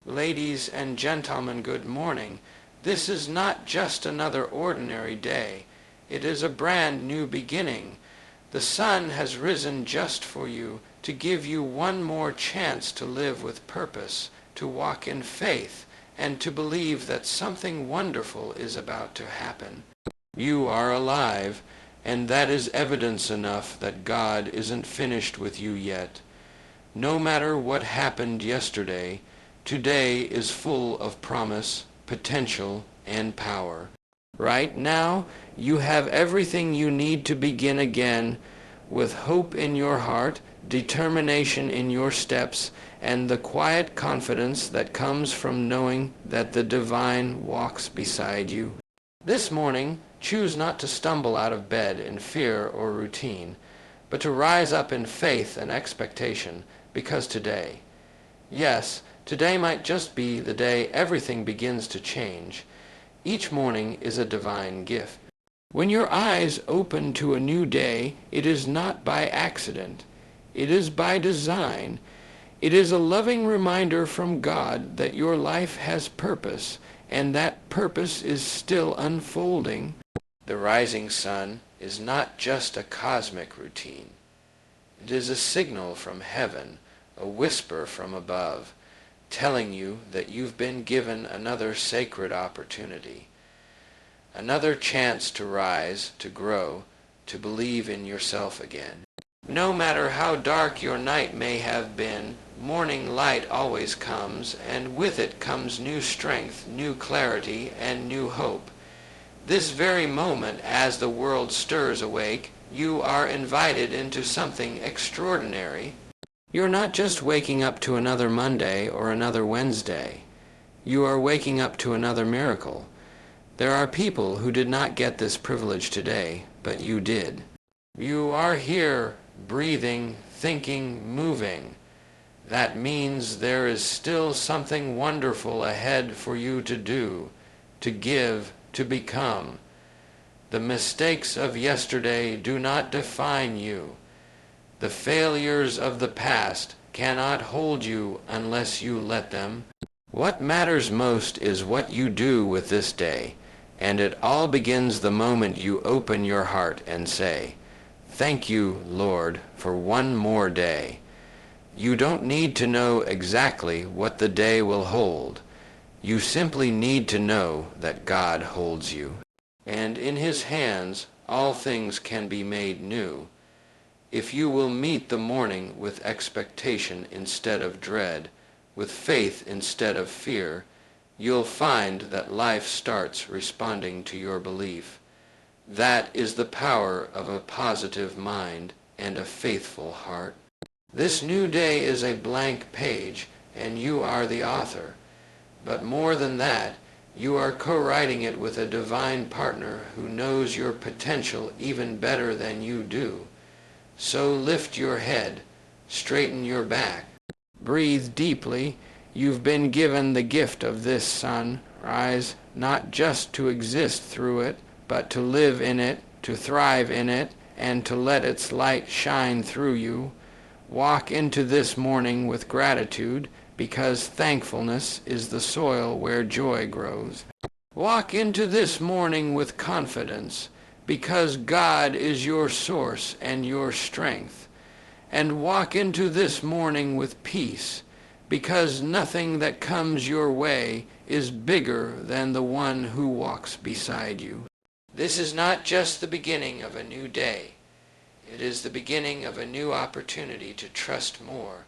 Ladies and gentlemen, good morning. This is not just another ordinary day. It is a brand new beginning. The sun has risen just for you, to give you one more chance to live with purpose, to walk in faith, and to believe that something wonderful is about to happen. You are alive, and that is evidence enough that God isn't finished with you yet. No matter what happened yesterday, today is full of promise, potential, and power. Right now, you have everything you need to begin again, with hope in your heart, determination in your steps, and the quiet confidence that comes from knowing that the divine walks beside you. This morning, choose not to stumble out of bed in fear or routine, but to rise up in faith and expectation, because today, yes, today might just be the day everything begins to change. Each morning is a divine gift. When your eyes open to a new day, it is not by accident. It is by design. It is a loving reminder from God that your life has purpose, and that purpose is still unfolding. The rising sun is not just a cosmic routine. It is a signal from heaven, a whisper from above, telling you that you've been given another sacred opportunity, another chance to rise, to grow, to believe in yourself again. No matter how dark your night may have been, morning light always comes, and with it comes new strength, new clarity, and new hope. This very moment, as the world stirs awake, you are invited into something extraordinary. You're not just waking up to another Monday or another Wednesday. You are waking up to another miracle. There are people who did not get this privilege today, but you did. You are here, breathing, thinking, moving. That means there is still something wonderful ahead for you to do, to give, to become. The mistakes of yesterday do not define you. The failures of the past cannot hold you unless you let them. What matters most is what you do with this day, and it all begins the moment you open your heart and say, "Thank you, Lord, for one more day." You don't need to know exactly what the day will hold. You simply need to know that God holds you. And in His hands all things can be made new. If you will meet the morning with expectation instead of dread, with faith instead of fear, you'll find that life starts responding to your belief. That is the power of a positive mind and a faithful heart. This new day is a blank page, and you are the author. But more than that, you are co-writing it with a divine partner who knows your potential even better than you do. So lift your head, straighten your back, breathe deeply. You've been given the gift of this sun. Rise, not just to exist through it, but to live in it, to thrive in it, and to let its light shine through you. Walk into this morning with gratitude, because thankfulness is the soil where joy grows. Walk into this morning with confidence, because God is your source and your strength. And walk into this morning with peace, because nothing that comes your way is bigger than the one who walks beside you. This is not just the beginning of a new day. It is the beginning of a new opportunity to trust more,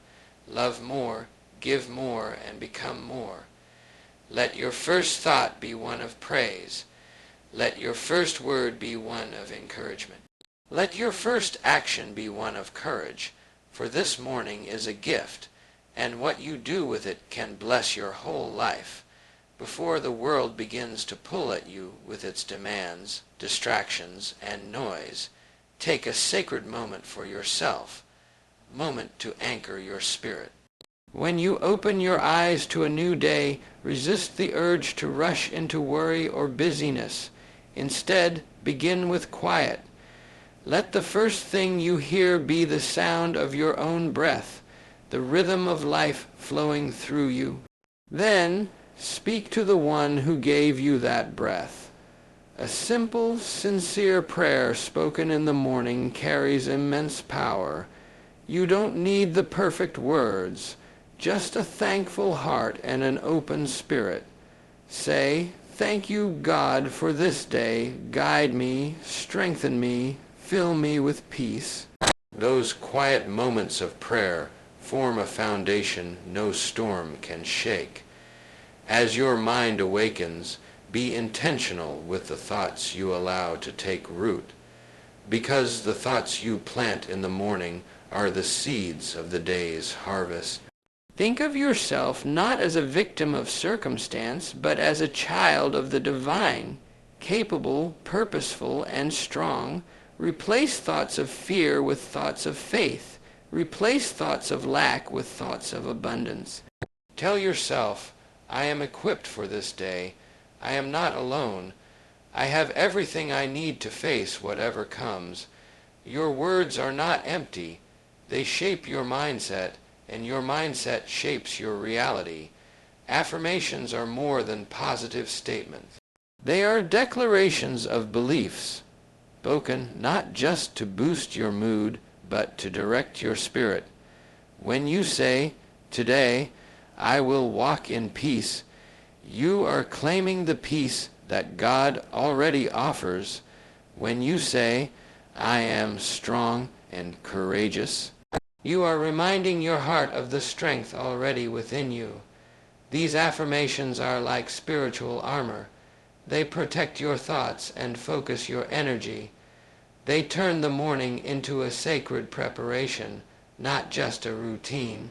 love more, give more, and become more. Let your first thought be one of praise. Let your first word be one of encouragement. Let your first action be one of courage, for this morning is a gift, and what you do with it can bless your whole life. Before the world begins to pull at you with its demands, distractions, and noise, take a sacred moment for yourself, a moment to anchor your spirit. When you open your eyes to a new day, resist the urge to rush into worry or busyness. Instead, begin with quiet. Let the first thing you hear be the sound of your own breath, the rhythm of life flowing through you. Then speak to the one who gave you that breath. A simple, sincere prayer spoken in the morning carries immense power. You don't need the perfect words, just a thankful heart and an open spirit. Say, "Thank you, God, for this day. Guide me, strengthen me, fill me with peace." Those quiet moments of prayer form a foundation no storm can shake. As your mind awakens, be intentional with the thoughts you allow to take root, because the thoughts you plant in the morning are the seeds of the day's harvest. Think of yourself not as a victim of circumstance, but as a child of the divine, capable, purposeful, and strong. Replace thoughts of fear with thoughts of faith. Replace thoughts of lack with thoughts of abundance. Tell yourself, "I am equipped for this day. I am not alone. I have everything I need to face whatever comes." Your words are not empty. They shape your mindset, and your mindset shapes your reality. Affirmations are more than positive statements. They are declarations of beliefs, spoken not just to boost your mood, but to direct your spirit. When you say, "Today I will walk in peace," you are claiming the peace that God already offers. When you say, "I am strong and courageous," you are reminding your heart of the strength already within you. These affirmations are like spiritual armor. They protect your thoughts and focus your energy. They turn the morning into a sacred preparation, not just a routine.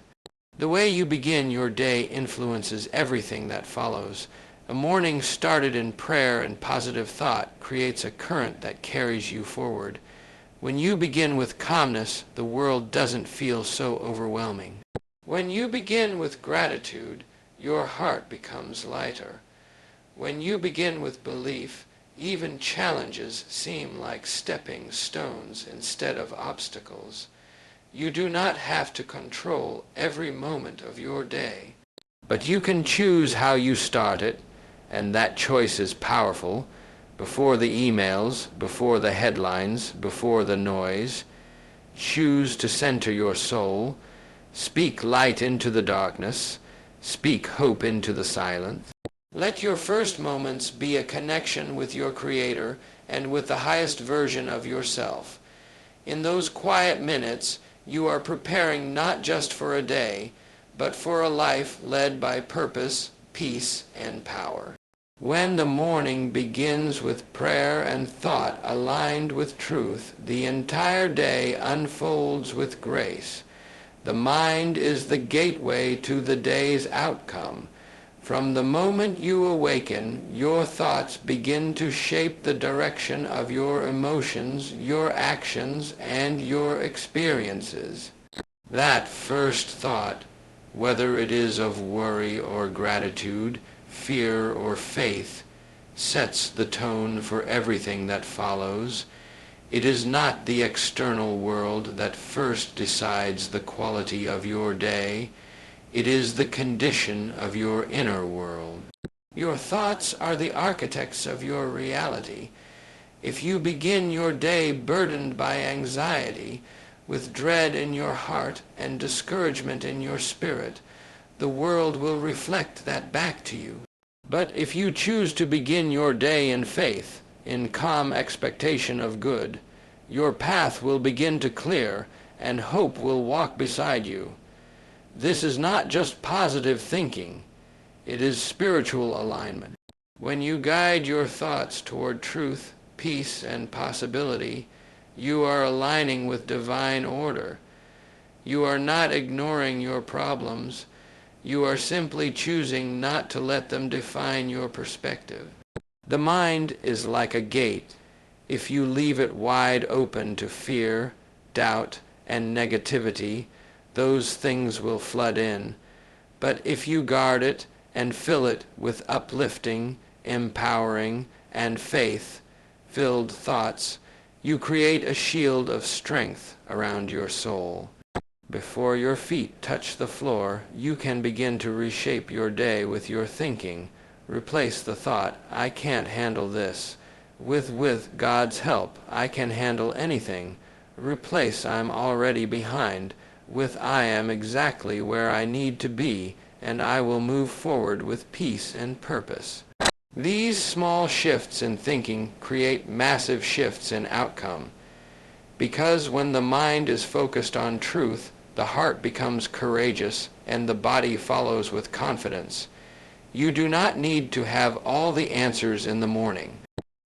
The way you begin your day influences everything that follows. A morning started in prayer and positive thought creates a current that carries you forward. When you begin with calmness, the world doesn't feel so overwhelming. When you begin with gratitude, your heart becomes lighter. When you begin with belief, even challenges seem like stepping stones instead of obstacles. You do not have to control every moment of your day, but you can choose how you start it, and that choice is powerful. Before the emails, before the headlines, before the noise, choose to center your soul. Speak light into the darkness. Speak hope into the silence. Let your first moments be a connection with your Creator and with the highest version of yourself. In those quiet minutes, you are preparing not just for a day, but for a life led by purpose, peace, and power. When the morning begins with prayer and thought aligned with truth, the entire day unfolds with grace. The mind is the gateway to the day's outcome. From the moment you awaken, your thoughts begin to shape the direction of your emotions, your actions, and your experiences. That first thought, whether it is of worry or gratitude, fear or faith, sets the tone for everything that follows. It is not the external world that first decides the quality of your day. It is the condition of your inner world. Your thoughts are the architects of your reality. If you begin your day burdened by anxiety, with dread in your heart and discouragement in your spirit, the world will reflect that back to you. But if you choose to begin your day in faith, in calm expectation of good, your path will begin to clear and hope will walk beside you. This is not just positive thinking, it is spiritual alignment. When you guide your thoughts toward truth, peace, and possibility, you are aligning with divine order. You are not ignoring your problems. You are simply choosing not to let them define your perspective. The mind is like a gate. If you leave it wide open to fear, doubt, and negativity, those things will flood in. But if you guard it and fill it with uplifting, empowering, and faith-filled thoughts, you create a shield of strength around your soul. Before your feet touch the floor, you can begin to reshape your day with your thinking. Replace the thought, I can't handle this, with God's help, I can handle anything. Replace I'm already behind with I am exactly where I need to be, and I will move forward with peace and purpose. These small shifts in thinking create massive shifts in outcome. Because when the mind is focused on truth, the heart becomes courageous and the body follows with confidence. You do not need to have all the answers in the morning.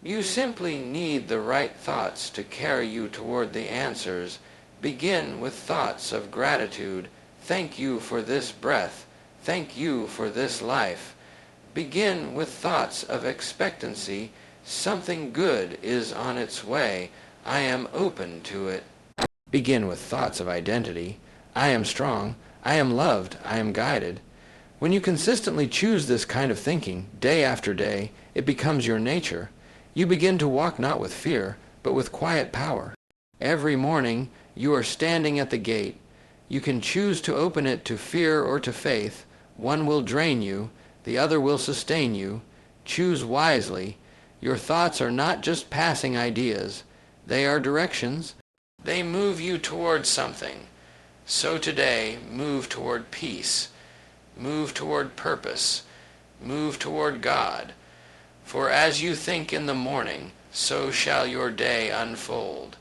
You simply need the right thoughts to carry you toward the answers. Begin with thoughts of gratitude. Thank you for this breath. Thank you for this life. Begin with thoughts of expectancy. Something good is on its way. I am open to it. Begin with thoughts of identity. I am strong. I am loved. I am guided. When you consistently choose this kind of thinking, day after day, it becomes your nature. You begin to walk not with fear, but with quiet power. Every morning, you are standing at the gate. You can choose to open it to fear or to faith. One will drain you. The other will sustain you. Choose wisely. Your thoughts are not just passing ideas. They are directions. They move you toward something. So today, move toward peace. Move toward purpose. Move toward God. For as you think in the morning, so shall your day unfold.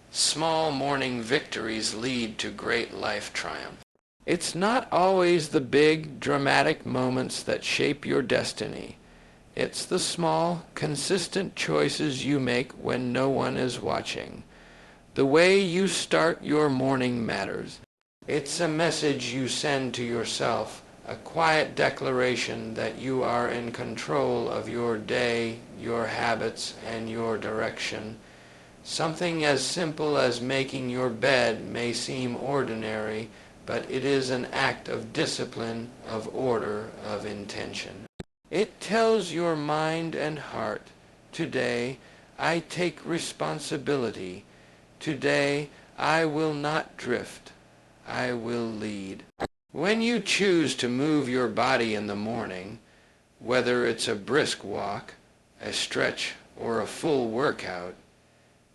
Small morning victories lead to great life triumph. It's not always the big, dramatic moments that shape your destiny. It's the small, consistent choices you make when no one is watching. The way you start your morning matters. It's a message you send to yourself, a quiet declaration that you are in control of your day, your habits, and your direction. Something as simple as making your bed may seem ordinary, but it is an act of discipline, of order, of intention. It tells your mind and heart, today I take responsibility. Today I will not drift. I will lead. When you choose to move your body in the morning, whether it's a brisk walk, a stretch, or a full workout,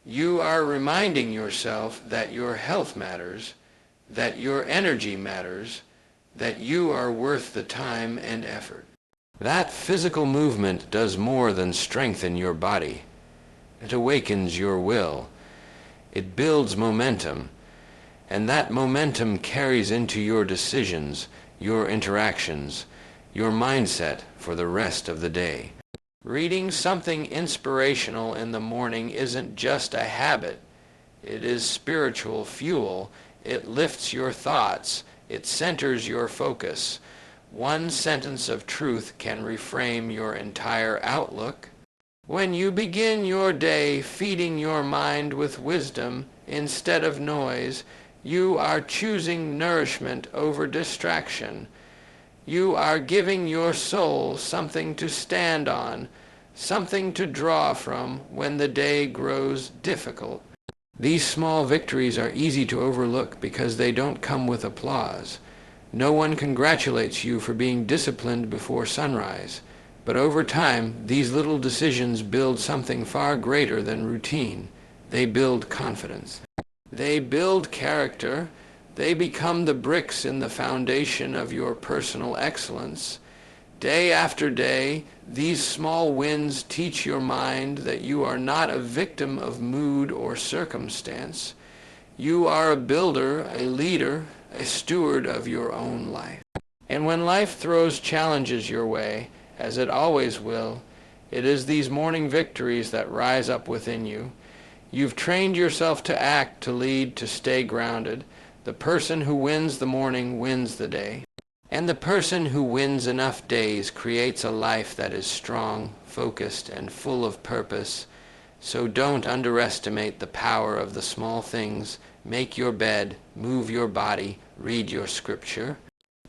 you are reminding yourself that your health matters, that your energy matters, that you are worth the time and effort. That physical movement does more than strengthen your body. It awakens your will. It builds momentum, and that momentum carries into your decisions, your interactions, your mindset for the rest of the day. Reading something inspirational in the morning isn't just a habit. It is spiritual fuel. It lifts your thoughts. It centers your focus. One sentence of truth can reframe your entire outlook. When you begin your day feeding your mind with wisdom instead of noise, you are choosing nourishment over distraction. You are giving your soul something to stand on, something to draw from when the day grows difficult. These small victories are easy to overlook because they don't come with applause. No one congratulates you for being disciplined before sunrise. But over time, these little decisions build something far greater than routine. They build confidence. They build character. They become the bricks in the foundation of your personal excellence. Day after day, these small wins teach your mind that you are not a victim of mood or circumstance. You are a builder, a leader, a steward of your own life. And when life throws challenges your way, as it always will, it is these morning victories that rise up within you. You've trained yourself to act, to lead, to stay grounded. The person who wins the morning wins the day. And the person who wins enough days creates a life that is strong, focused, and full of purpose. So don't underestimate the power of the small things. Make your bed, move your body, read your scripture.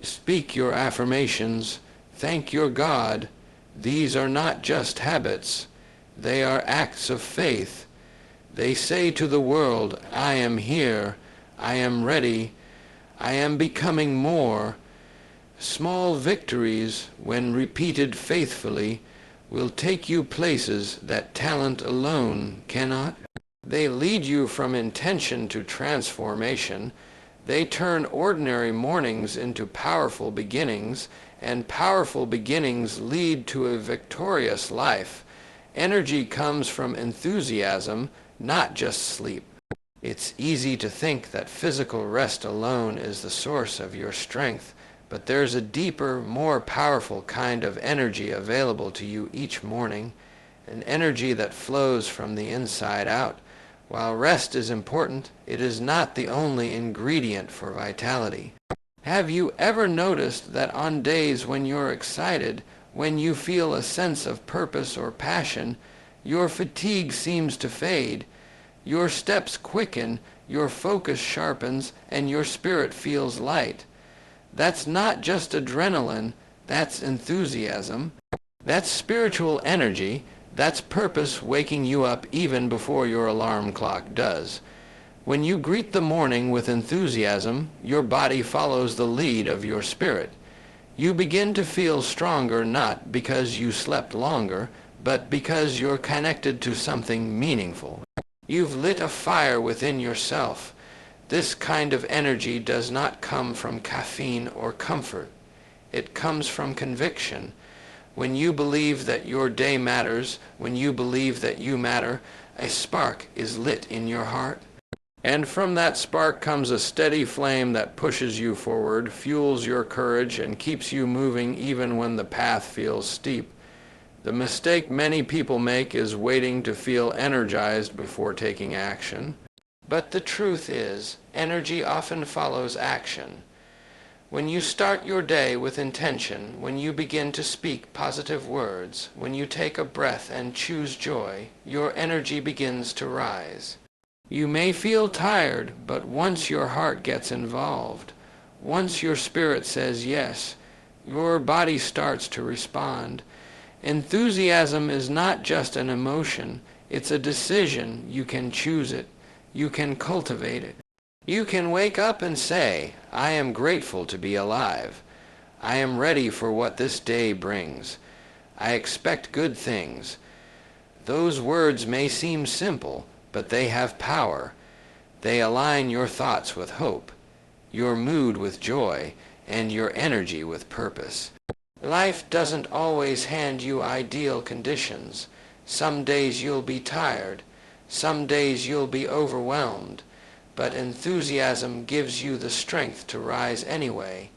Speak your affirmations. Thank your God. These are not just habits. They are acts of faith. They say to the world, I am here. I am ready. I am becoming more. Small victories, when repeated faithfully, will take you places that talent alone cannot. They lead you from intention to transformation. They turn ordinary mornings into powerful beginnings, and powerful beginnings lead to a victorious life. Energy comes from enthusiasm, not just sleep. It's easy to think that physical rest alone is the source of your strength, but there's a deeper, more powerful kind of energy available to you each morning, an energy that flows from the inside out. While rest is important, it is not the only ingredient for vitality. Have you ever noticed that on days when you're excited, when you feel a sense of purpose or passion, your fatigue seems to fade? Your steps quicken, your focus sharpens, and your spirit feels light. That's not just adrenaline, that's enthusiasm. That's spiritual energy, that's purpose waking you up even before your alarm clock does. When you greet the morning with enthusiasm, your body follows the lead of your spirit. You begin to feel stronger not because you slept longer, but because you're connected to something meaningful. You've lit a fire within yourself. This kind of energy does not come from caffeine or comfort. It comes from conviction. When you believe that your day matters, when you believe that you matter, a spark is lit in your heart. And from that spark comes a steady flame that pushes you forward, fuels your courage, and keeps you moving even when the path feels steep. The mistake many people make is waiting to feel energized before taking action. But the truth is, energy often follows action. When you start your day with intention, when you begin to speak positive words, when you take a breath and choose joy, your energy begins to rise. You may feel tired, but once your heart gets involved, once your spirit says yes, your body starts to respond. Enthusiasm is not just an emotion, it's a decision. You can choose it. You can cultivate it. You can wake up and say, I am grateful to be alive. I am ready for what this day brings. I expect good things. Those words may seem simple, but they have power. They align your thoughts with hope, your mood with joy, and your energy with purpose. Life doesn't always hand you ideal conditions. Some days you'll be tired. Some days you'll be overwhelmed. But enthusiasm gives you the strength to rise anyway.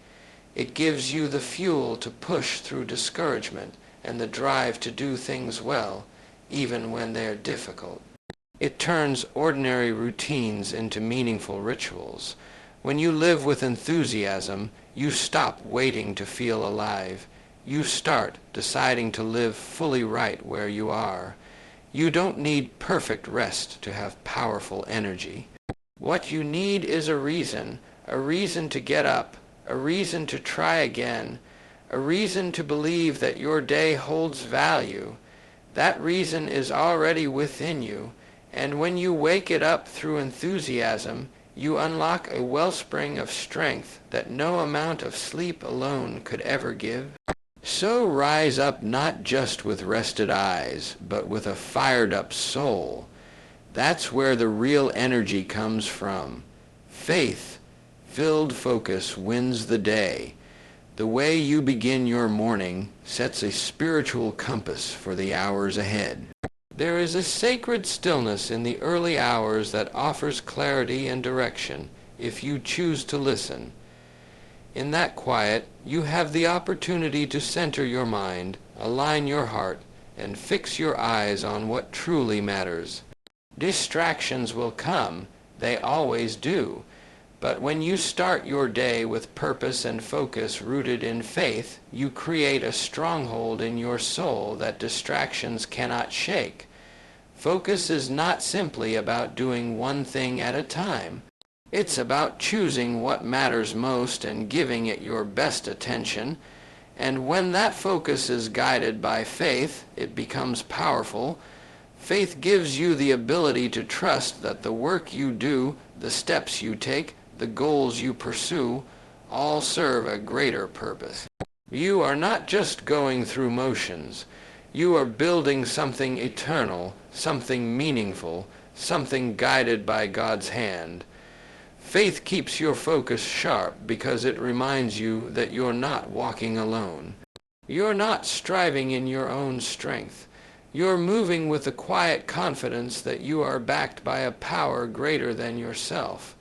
It gives you the fuel to push through discouragement and the drive to do things well, even when they're difficult. It turns ordinary routines into meaningful rituals. When you live with enthusiasm, you stop waiting to feel alive. You start deciding to live fully right where you are. You don't need perfect rest to have powerful energy. What you need is a reason to get up, a reason to try again, a reason to believe that your day holds value. That reason is already within you, and when you wake it up through enthusiasm, you unlock a wellspring of strength that no amount of sleep alone could ever give. So rise up not just with rested eyes, but with a fired-up soul. That's where the real energy comes from. Faith-filled focus wins the day. The way you begin your morning sets a spiritual compass for the hours ahead. There is a sacred stillness in the early hours that offers clarity and direction if you choose to listen. In that quiet, you have the opportunity to center your mind, align your heart, and fix your eyes on what truly matters. Distractions will come, they always do, but when you start your day with purpose and focus rooted in faith, you create a stronghold in your soul that distractions cannot shake. Focus is not simply about doing one thing at a time. It's about choosing what matters most and giving it your best attention. And when that focus is guided by faith, it becomes powerful. Faith gives you the ability to trust that the work you do, the steps you take, the goals you pursue, all serve a greater purpose. You are not just going through motions. You are building something eternal, something meaningful, something guided by God's hand. Faith keeps your focus sharp because it reminds you that you're not walking alone. You're not striving in your own strength. You're moving with the quiet confidence that you are backed by a power greater than yourself.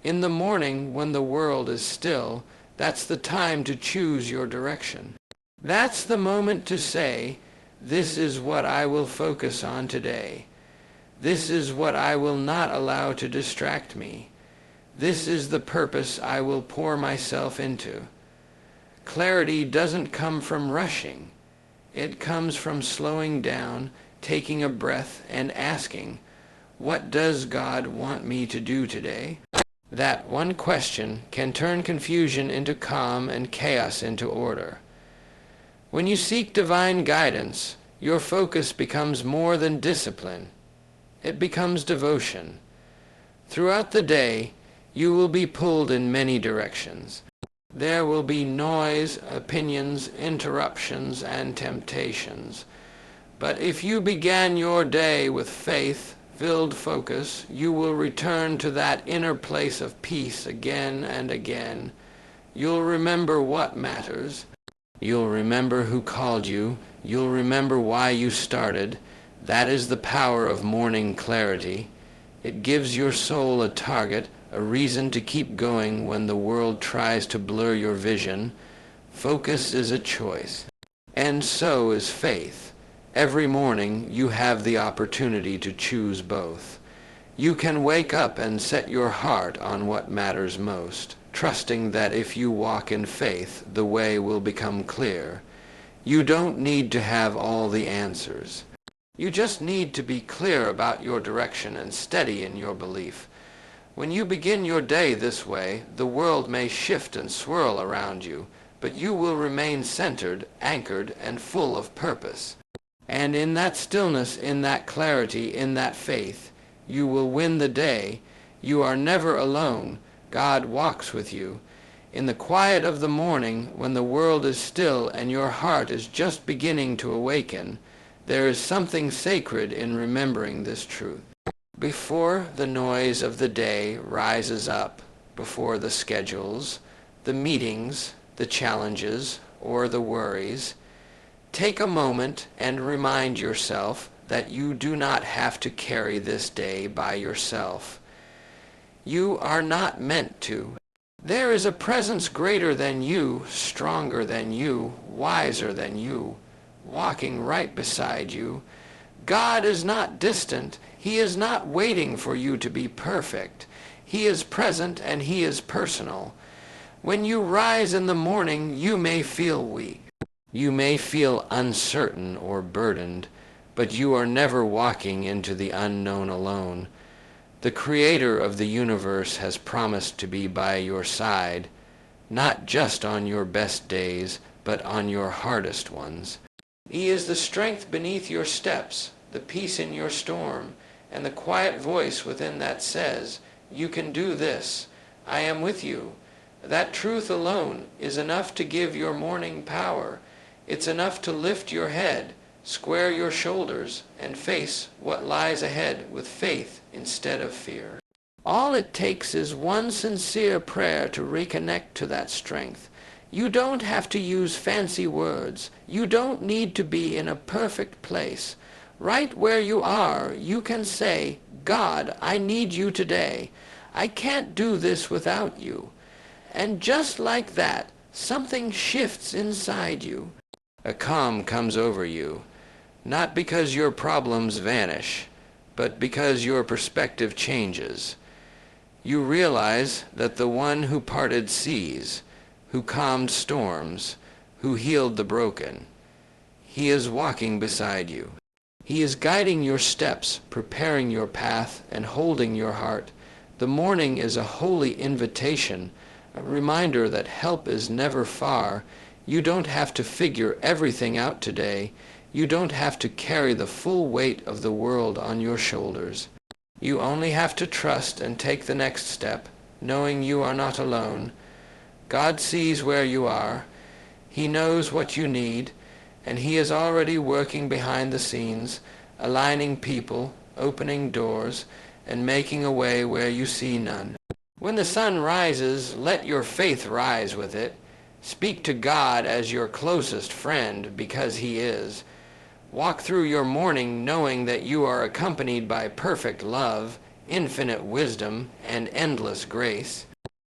In the morning, when the world is still, that's the time to choose your direction. That's the moment to say, "This is what I will focus on today. This is what I will not allow to distract me. This is the purpose I will pour myself into." Clarity doesn't come from rushing. It comes from slowing down, taking a breath, and asking, "What does God want me to do today?" That one question can turn confusion into calm and chaos into order. When you seek divine guidance, your focus becomes more than discipline. It becomes devotion. Throughout the day, you will be pulled in many directions. There will be noise, opinions, interruptions, and temptations. But if you began your day with faith-filled focus, you will return to that inner place of peace again and again. You'll remember what matters. You'll remember who called you. You'll remember why you started. That is the power of morning clarity. It gives your soul a target, a reason to keep going when the world tries to blur your vision. Focus is a choice. And so is faith. Every morning you have the opportunity to choose both. You can wake up and set your heart on what matters most, trusting that if you walk in faith, the way will become clear. You don't need to have all the answers. You just need to be clear about your direction and steady in your belief. When you begin your day this way, the world may shift and swirl around you, but you will remain centered, anchored, and full of purpose. And in that stillness, in that clarity, in that faith, you will win the day. You are never alone. God walks with you. In the quiet of the morning, when the world is still and your heart is just beginning to awaken, there is something sacred in remembering this truth. Before the noise of the day rises up, before the schedules, the meetings, the challenges, or the worries, take a moment and remind yourself that you do not have to carry this day by yourself. You are not meant to. There is a presence greater than you, stronger than you, wiser than you, walking right beside you. God is not distant. He is not waiting for you to be perfect. He is present and He is personal. When you rise in the morning, you may feel weak. You may feel uncertain or burdened, but you are never walking into the unknown alone. The Creator of the universe has promised to be by your side, not just on your best days, but on your hardest ones. He is the strength beneath your steps, the peace in your storm, and the quiet voice within that says, "You can do this. I am with you." That truth alone is enough to give your morning power. It's enough to lift your head, square your shoulders, and face what lies ahead with faith instead of fear. All it takes is one sincere prayer to reconnect to that strength. You don't have to use fancy words. You don't need to be in a perfect place. Right where you are, you can say, "God, I need you today. I can't do this without you." And just like that, something shifts inside you. A calm comes over you, not because your problems vanish, but because your perspective changes. You realize that the one who parted seas, who calmed storms, who healed the broken, He is walking beside you. He is guiding your steps, preparing your path, and holding your heart. The morning is a holy invitation, a reminder that help is never far. You don't have to figure everything out today. You don't have to carry the full weight of the world on your shoulders. You only have to trust and take the next step, knowing you are not alone. God sees where you are. He knows what you need, and He is already working behind the scenes, aligning people, opening doors, and making a way where you see none. When the sun rises, let your faith rise with it. Speak to God as your closest friend, because He is. Walk through your morning knowing that you are accompanied by perfect love, infinite wisdom, and endless grace.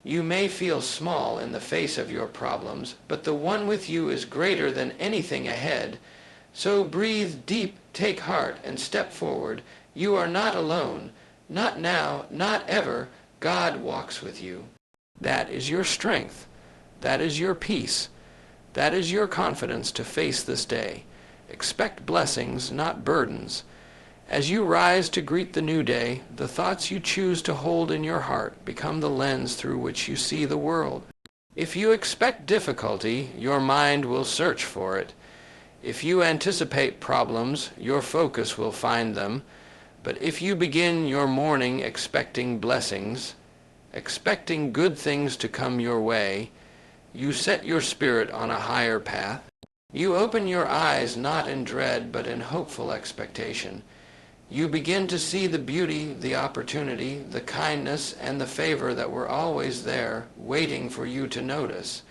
You may feel small in the face of your problems, but the one with you is greater than anything ahead. So breathe deep, take heart, and step forward. You are not alone. Not now, not ever. God walks with you. That is your strength. That is your peace. That is your confidence to face this day. Expect blessings, not burdens. As you rise to greet the new day, the thoughts you choose to hold in your heart become the lens through which you see the world. If you expect difficulty, your mind will search for it. If you anticipate problems, your focus will find them. But if you begin your morning expecting blessings, expecting good things to come your way, you set your spirit on a higher path. You open your eyes not in dread but in hopeful expectation. You begin to see the beauty, the opportunity, the kindness, and the favor that were always there, waiting for you to notice.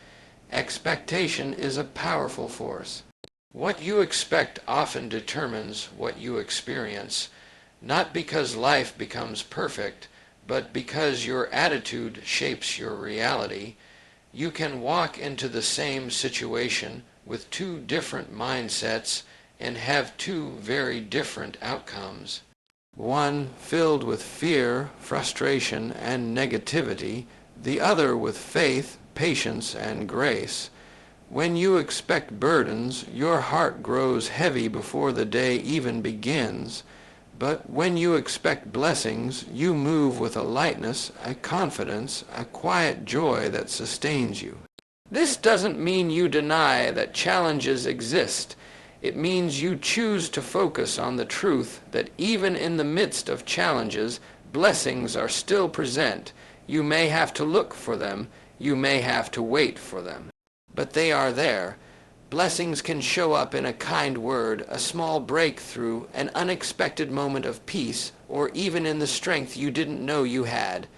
Expectation is a powerful force. What you expect often determines what you experience, not because life becomes perfect, but because your attitude shapes your reality. You can walk into the same situation with two different mindsets and have two very different outcomes. One filled with fear, frustration, and negativity, the other with faith, patience, and grace. When you expect burdens, your heart grows heavy before the day even begins. But when you expect blessings, you move with a lightness, a confidence, a quiet joy that sustains you. This doesn't mean you deny that challenges exist. It means you choose to focus on the truth that even in the midst of challenges, blessings are still present. You may have to look for them. You may have to wait for them. But they are there. Blessings can show up in a kind word, a small breakthrough, an unexpected moment of peace, or even in the strength you didn't know you had.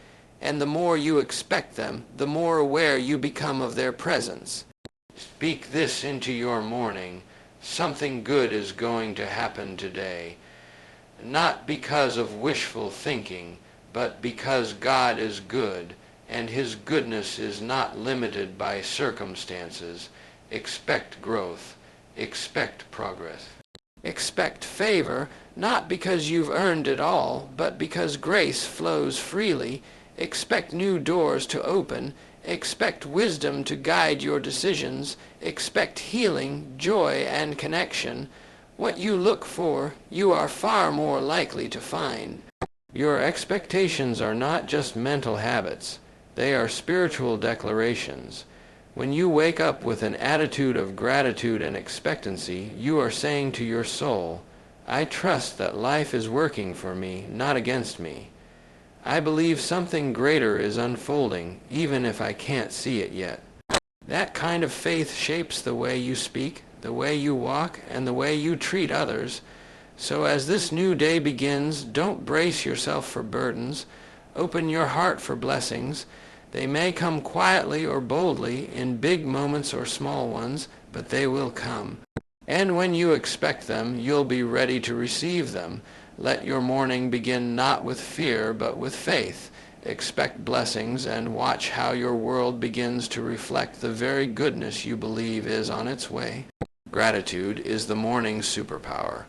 And the more you expect them, the more aware you become of their presence. Speak this into your morning. Something good is going to happen today. Not because of wishful thinking, but because God is good, and His goodness is not limited by circumstances. Expect growth. Expect progress. Expect favor, not because you've earned it all, but because grace flows freely. Expect new doors to open. Expect wisdom to guide your decisions. Expect healing, joy, and connection. What you look for, you are far more likely to find. Your expectations are not just mental habits. They are spiritual declarations. When you wake up with an attitude of gratitude and expectancy, you are saying to your soul, I trust that life is working for me, not against me. I believe something greater is unfolding, even if I can't see it yet. That kind of faith shapes the way you speak, the way you walk, and the way you treat others. So as this new day begins, don't brace yourself for burdens. Open your heart for blessings. They may come quietly or boldly, in big moments or small ones, but they will come. And when you expect them, you'll be ready to receive them. Let your morning begin not with fear, but with faith. Expect blessings and watch how your world begins to reflect the very goodness you believe is on its way. Gratitude is the morning's superpower.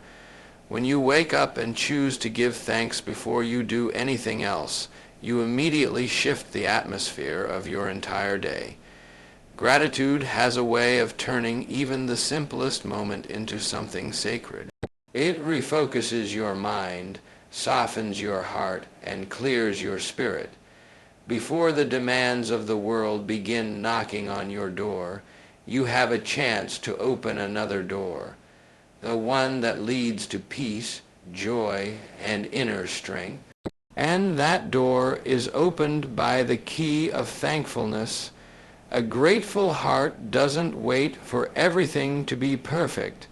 When you wake up and choose to give thanks before you do anything else, you immediately shift the atmosphere of your entire day. Gratitude has a way of turning even the simplest moment into something sacred. It refocuses your mind, softens your heart, and clears your spirit. Before the demands of the world begin knocking on your door, you have a chance to open another door, the one that leads to peace, joy, and inner strength. And that door is opened by the key of thankfulness. A grateful heart doesn't wait for everything to be perfect.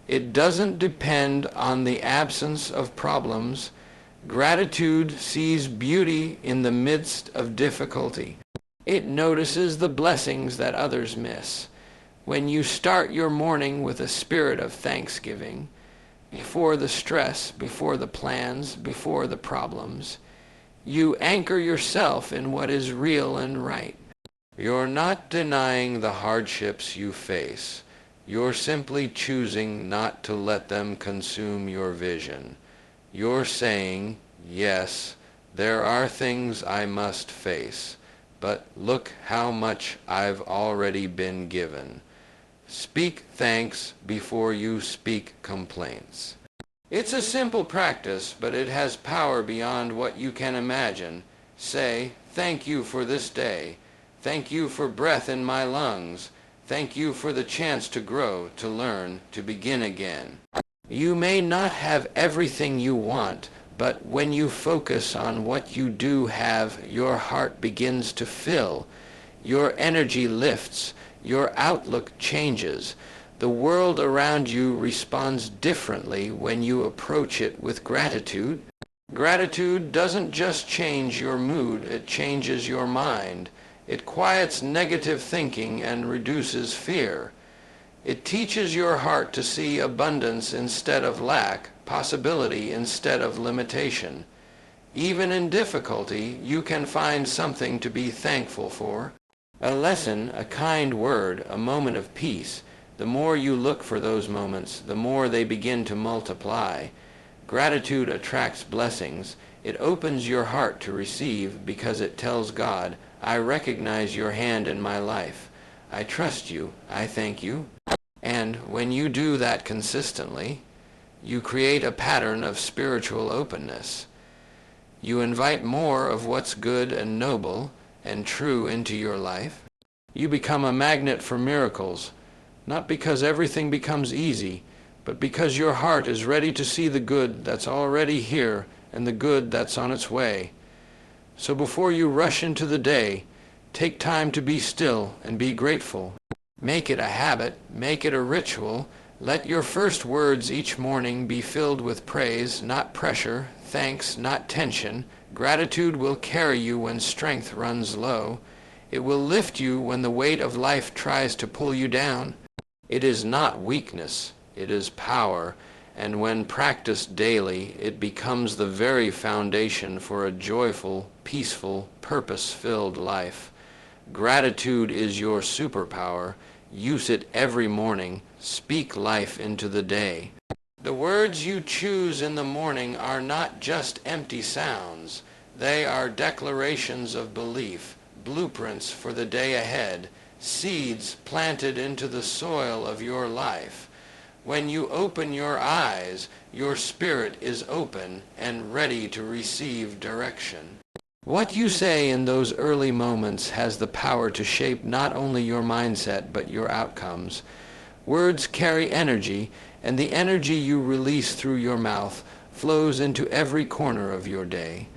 It doesn't depend on the absence of problems. Gratitude sees beauty in the midst of difficulty. It notices the blessings that others miss. When you start your morning with a spirit of thanksgiving, before the stress, before the plans, before the problems, you anchor yourself in what is real and right. You're not denying the hardships you face. You're simply choosing not to let them consume your vision. You're saying, yes, there are things I must face, but look how much I've already been given. Speak thanks before you speak complaints. It's a simple practice, but it has power beyond what you can imagine. Say, thank you for this day. Thank you for breath in my lungs. Thank you for the chance to grow, to learn, to begin again. You may not have everything you want, but when you focus on what you do have, your heart begins to fill. Your energy lifts. Your outlook changes. The world around you responds differently when you approach it with gratitude. Gratitude doesn't just change your mood, it changes your mind. It quiets negative thinking and reduces fear. It teaches your heart to see abundance instead of lack, possibility instead of limitation. Even in difficulty, you can find something to be thankful for. A lesson, a kind word, a moment of peace. The more you look for those moments, the more they begin to multiply. Gratitude attracts blessings. It opens your heart to receive because it tells God, I recognize your hand in my life. I trust you. I thank you. And when you do that consistently, you create a pattern of spiritual openness. You invite more of what's good and noble and true into your life. You become a magnet for miracles, not because everything becomes easy, but because your heart is ready to see the good that's already here and the good that's on its way. So before you rush into the day, take time to be still and be grateful. Make it a habit, make it a ritual. Let your first words each morning be filled with praise, not pressure, thanks, not tension. Gratitude will carry you when strength runs low. It will lift you when the weight of life tries to pull you down. It is not weakness, it is power. And when practiced daily, it becomes the very foundation for a joyful, peaceful, purpose-filled life. Gratitude is your superpower. Use it every morning. Speak life into the day. The words you choose in the morning are not just empty sounds. They are declarations of belief, blueprints for the day ahead, seeds planted into the soil of your life. When you open your eyes, your spirit is open and ready to receive direction. What you say in those early moments has the power to shape not only your mindset but your outcomes. Words carry energy, and the energy you release through your mouth flows into every corner of your day.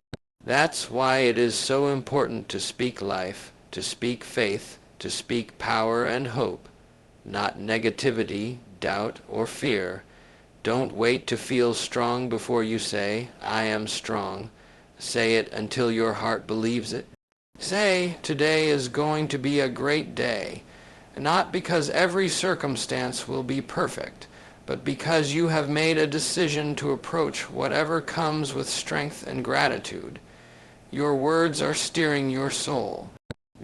That's why it is so important to speak life, to speak faith, to speak power and hope, not negativity, doubt, or fear. Don't wait to feel strong before you say, I am strong. Say it until your heart believes it. Say, today is going to be a great day, not because every circumstance will be perfect, but because you have made a decision to approach whatever comes with strength and gratitude. Your words are steering your soul.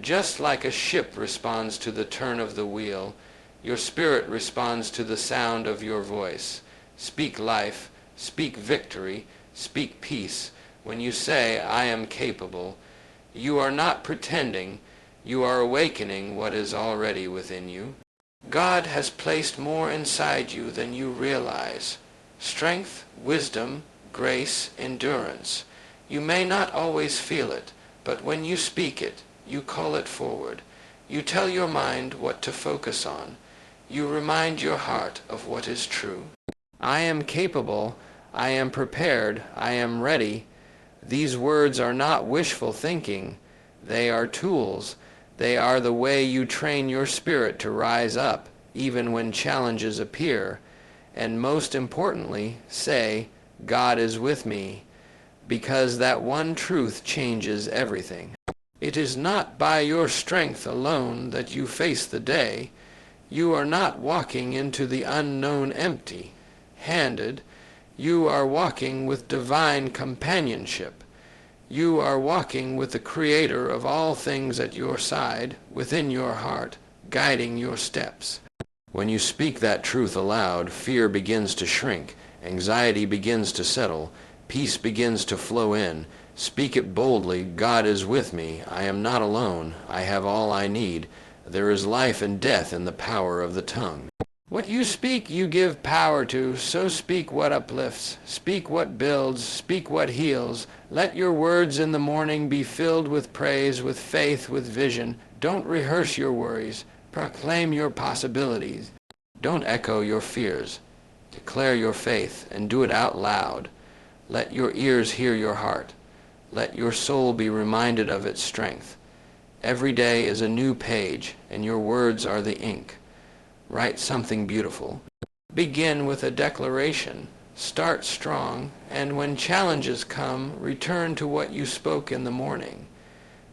Just like a ship responds to the turn of the wheel, your spirit responds to the sound of your voice. Speak life, speak victory, speak peace. When you say, I am capable, you are not pretending, you are awakening what is already within you. God has placed more inside you than you realize. Strength, wisdom, grace, endurance. You may not always feel it, but when you speak it, you call it forward. You tell your mind what to focus on. You remind your heart of what is true. I am capable, I am prepared, I am ready. These words are not wishful thinking. They are tools. They are the way you train your spirit to rise up, even when challenges appear. And most importantly, say, God is with me, because that one truth changes everything. It is not by your strength alone that you face the day. You are not walking into the unknown empty-handed. You are walking with divine companionship. You are walking with the Creator of all things at your side, within your heart, guiding your steps. When you speak that truth aloud, fear begins to shrink, anxiety begins to settle, peace begins to flow in. Speak it boldly. God is with me. I am not alone. I have all I need. There is life and death in the power of the tongue. What you speak, you give power to, so speak what uplifts, speak what builds, speak what heals. Let your words in the morning be filled with praise, with faith, with vision. Don't rehearse your worries. Proclaim your possibilities. Don't echo your fears. Declare your faith, and do it out loud. Let your ears hear your heart. Let your soul be reminded of its strength. Every day is a new page, and your words are the ink. Write something beautiful. Begin with a declaration. Start strong, and when challenges come, return to what you spoke in the morning,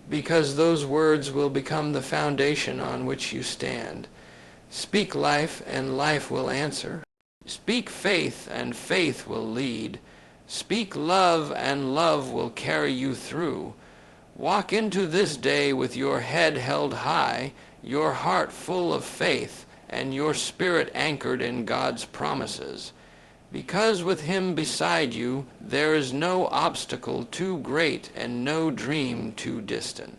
because those words will become the foundation on which you stand. Speak life, and life will answer. Speak faith, and faith will lead. Speak love, and love will carry you through. Walk into this day with your head held high, your heart full of faith, and your spirit anchored in God's promises. Because with Him beside you, there is no obstacle too great and no dream too distant.